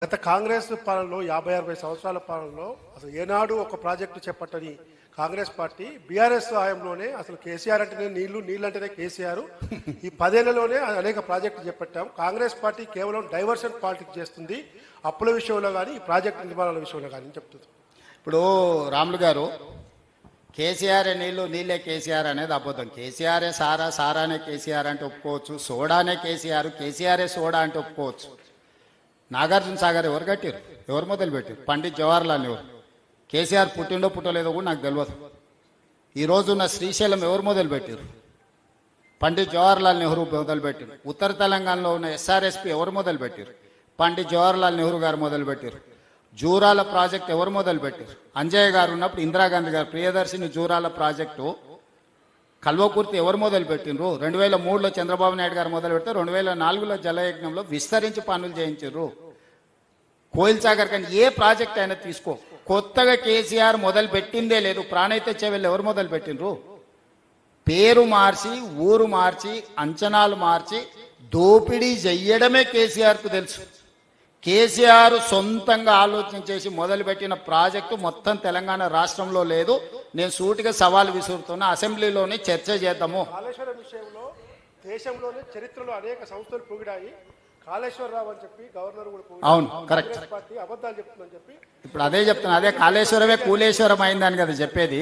గత కాంగ్రెస్ పాలనలో 50-60 సంవత్సరాల పాలనలో అసలు ఏనాడు ఒక ప్రాజెక్టు చేపట్టని కాంగ్రెస్ పార్టీ బీఆర్ఎస్ హయాంలోనే అసలు కేసీఆర్ అంటేనే నీళ్లు అంటేనే కేసీఆర్ ఈ 10 ఏళ్లలోనే అనేక ప్రాజెక్టులు చేపట్టాం. కాంగ్రెస్ పార్టీ కేవలం డైవర్షన్ పాలిటిక్స్ చేస్తుంది, అప్పుల విషయంలో కానీ ఈ ప్రాజెక్టు నిర్మాణాల విషయంలో కానీ చెప్తుంది. ఇప్పుడు రాములు గారు కేసీఆర్ నీళ్ళే కేసీఆర్ అనేది అబద్ధం. కేసీఆరే సారానే కేసీఆర్ అంటే ఒప్పుకోవచ్చు, సోడానే కేసీఆరే సోడా అంటే ఒప్పుకోవచ్చు. నాగార్జున సాగర్ ఎవరు కట్టారు, ఎవరు మొదలు పెట్టారు? పండిత్ జవహర్లాల్ నెహ్రూ. కేసీఆర్ పుట్టిండో పుట్టలేదో కూడా నాకు తెలియదు. ఈరోజున్న శ్రీశైలం ఎవరు మొదలు పెట్టారు? పండిత్ జవహర్లాల్ నెహ్రూ మొదలు పెట్టారు. ఉత్తర తెలంగాణలో ఉన్న ఎస్ఆర్ఎస్పి ఎవరు మొదలు పెట్టారు? పండిత్ జవహర్లాల్ నెహ్రూ గారు మొదలు పెట్టారు. జూరాల ప్రాజెక్ట్ ఎవరు మొదలు పెట్టారు? అంజయ్య గారు ఉన్నప్పుడు ఇందిరాగాంధీ గారు ప్రియదర్శిని జూరాల ప్రాజెక్టు కల్వకుర్తి ఎవరు మొదలు పెట్టినరు? 2003లో చంద్రబాబు నాయుడు గారు మొదలు పెడితే 2004లో జలయజ్ఞంలో విస్తరించి పనులు చేయించారు. కోయిల్ సాగర్ కానీ ఏ ప్రాజెక్ట్ అయినా తీసుకో, కొత్తగా కేసీఆర్ మొదలు పెట్టిందే లేదు. ప్రాణైతే చెవెళ్ళు ఎవరు మొదలు పెట్టినరు? పేరు మార్చి, ఊరు మార్చి, అంచనాలు మార్చి దోపిడీ చెయ్యడమే కేసీఆర్కు తెలుసు. కేసీఆర్ సొంతంగా ఆలోచన చేసి మొదలుపెట్టిన ప్రాజెక్టు మొత్తం తెలంగాణ రాష్ట్రంలో లేదు. నేను సూటిగా సవాల్ విసురుతున్నా, అసెంబ్లీలోనే చర్చ చేద్దాము. కాళేశ్వరం విషయంలో దేశంలోనే చరిత్రలో అనేక సంస్థలు పొగిడాయి. కాళేశ్వరరావు అని చెప్పి గవర్నర్ కూడా అవును, కరెక్ట్. పార్టీ అబద్ధాలు చెప్తుందని చెప్పి ఇప్పుడు అదే చెప్తున్నా, అదే కాళేశ్వరమే కూలేశ్వరం అయిందని కదా చెప్పేది.